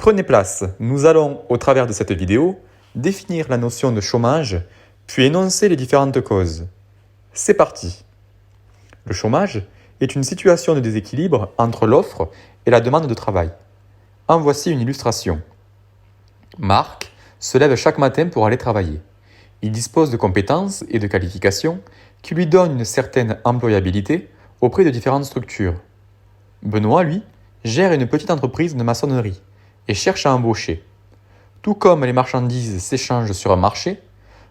Prenez place, nous allons, au travers de cette vidéo, définir la notion de chômage, puis énoncer les différentes causes. C'est parti. Le chômage est une situation de déséquilibre entre l'offre et la demande de travail. En voici une illustration. Marc se lève chaque matin pour aller travailler. Il dispose de compétences et de qualifications qui lui donnent une certaine employabilité auprès de différentes structures. Benoît, lui, gère une petite entreprise de maçonnerie et cherche à embaucher. Tout comme les marchandises s'échangent sur un marché,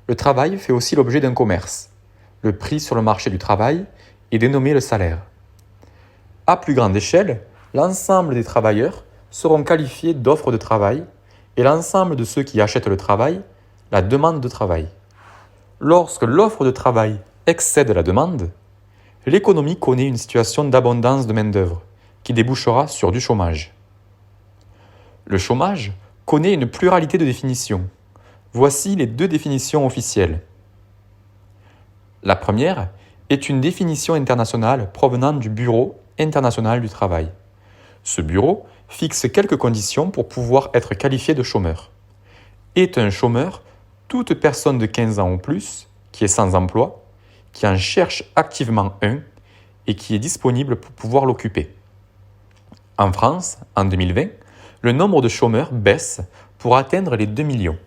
le travail fait aussi l'objet d'un commerce. Le prix sur le marché du travail est dénommé le salaire. À plus grande échelle, l'ensemble des travailleurs seront qualifiés d'offres de travail et l'ensemble de ceux qui achètent le travail, la demande de travail. Lorsque l'offre de travail excède la demande, l'économie connaît une situation d'abondance de main-d'œuvre qui débouchera sur du chômage. Le chômage connaît une pluralité de définitions. Voici les deux définitions officielles. La première est une définition internationale provenant du Bureau international du travail. Ce bureau fixe quelques conditions pour pouvoir être qualifié de chômeur. Est un chômeur toute personne de 15 ans ou plus qui est sans emploi, qui en cherche activement un et qui est disponible pour pouvoir l'occuper. En France, en 2020, le nombre de chômeurs baisse pour atteindre les 2 millions.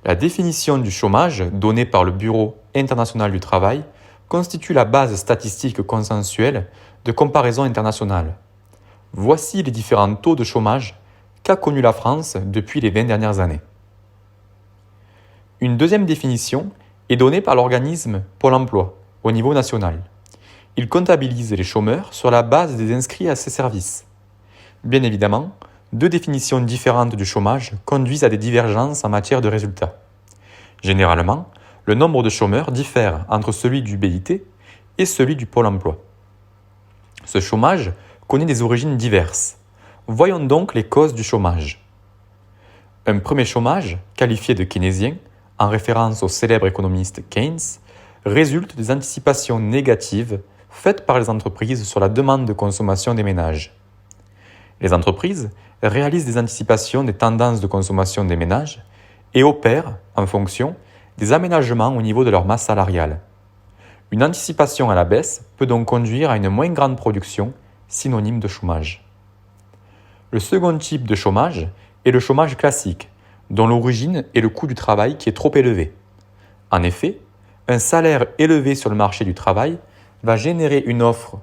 La définition du chômage donnée par le Bureau international du travail constitue la base statistique consensuelle de comparaison internationale. Voici les différents taux de chômage qu'a connu la France depuis les 20 dernières années. Une deuxième définition est donnée par l'organisme Pôle emploi au niveau national. Il comptabilise les chômeurs sur la base des inscrits à ses services. Bien évidemment, deux définitions différentes du chômage conduisent à des divergences en matière de résultats. Généralement, le nombre de chômeurs diffère entre celui du BIT et celui du Pôle emploi. Ce chômage connaît des origines diverses. Voyons donc les causes du chômage. Un premier chômage, qualifié de keynésien, en référence au célèbre économiste Keynes, résulte des anticipations négatives faites par les entreprises sur la demande de consommation des ménages. Les entreprises réalisent des anticipations des tendances de consommation des ménages et opèrent, en fonction, des aménagements au niveau de leur masse salariale. Une anticipation à la baisse peut donc conduire à une moins grande production, synonyme de chômage. Le second type de chômage est le chômage classique, dont l'origine est le coût du travail qui est trop élevé. En effet, un salaire élevé sur le marché du travail va générer une offre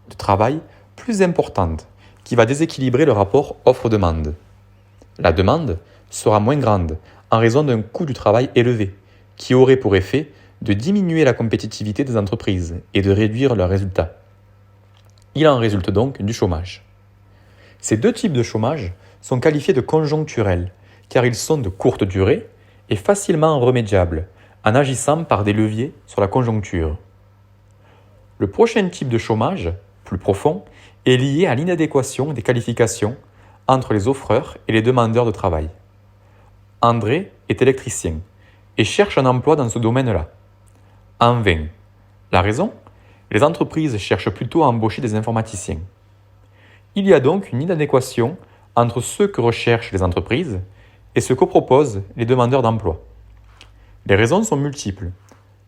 de travail plus importante, qui va déséquilibrer le rapport offre-demande. La demande sera moins grande en raison d'un coût du travail élevé, qui aurait pour effet de diminuer la compétitivité des entreprises et de réduire leurs résultats. Il en résulte donc du chômage. Ces deux types de chômage sont qualifiés de conjoncturels, car ils sont de courte durée et facilement remédiables, en agissant par des leviers sur la conjoncture. Le prochain type de chômage, plus profond, est lié à l'inadéquation des qualifications entre les offreurs et les demandeurs de travail. André est électricien et cherche un emploi dans ce domaine-là. En vain. La raison ? Les entreprises cherchent plutôt à embaucher des informaticiens. Il y a donc une inadéquation entre ce que recherchent les entreprises et ce que proposent les demandeurs d'emploi. Les raisons sont multiples.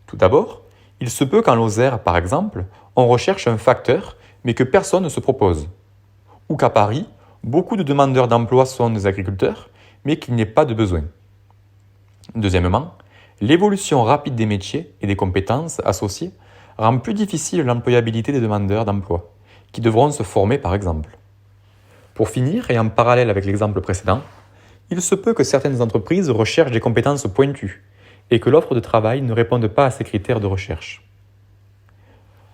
Tout d'abord, il se peut qu'en Lozère, par exemple, on recherche un facteur mais que personne ne se propose. Ou qu'à Paris, beaucoup de demandeurs d'emploi sont des agriculteurs, mais qu'il n'y ait pas de besoin. Deuxièmement, l'évolution rapide des métiers et des compétences associées rend plus difficile l'employabilité des demandeurs d'emploi, qui devront se former par exemple. Pour finir, et en parallèle avec l'exemple précédent, il se peut que certaines entreprises recherchent des compétences pointues et que l'offre de travail ne réponde pas à ces critères de recherche.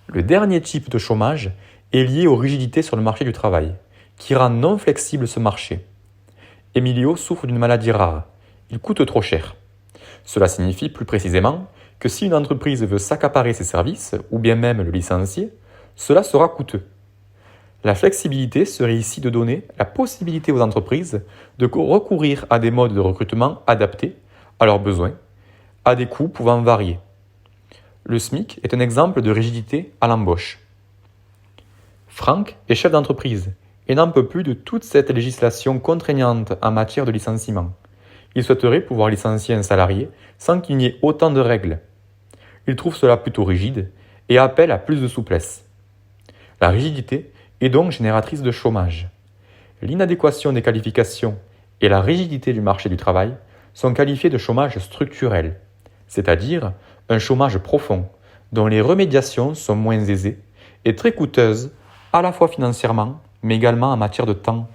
Le dernier type de chômage est lié aux rigidités sur le marché du travail, qui rend non flexible ce marché. Emilio souffre d'une maladie rare. Il coûte trop cher. Cela signifie plus précisément que si une entreprise veut s'accaparer ses services, ou bien même le licencier, cela sera coûteux. La flexibilité serait ici de donner la possibilité aux entreprises de recourir à des modes de recrutement adaptés à leurs besoins, à des coûts pouvant varier. Le SMIC est un exemple de rigidité à l'embauche. Franck est chef d'entreprise et n'en peut plus de toute cette législation contraignante en matière de licenciement. Il souhaiterait pouvoir licencier un salarié sans qu'il n'y ait autant de règles. Il trouve cela plutôt rigide et appelle à plus de souplesse. La rigidité est donc génératrice de chômage. L'inadéquation des qualifications et la rigidité du marché du travail sont qualifiées de chômage structurel, c'est-à-dire un chômage profond, dont les remédiations sont moins aisées et très coûteuses, à la fois financièrement, mais également en matière de temps.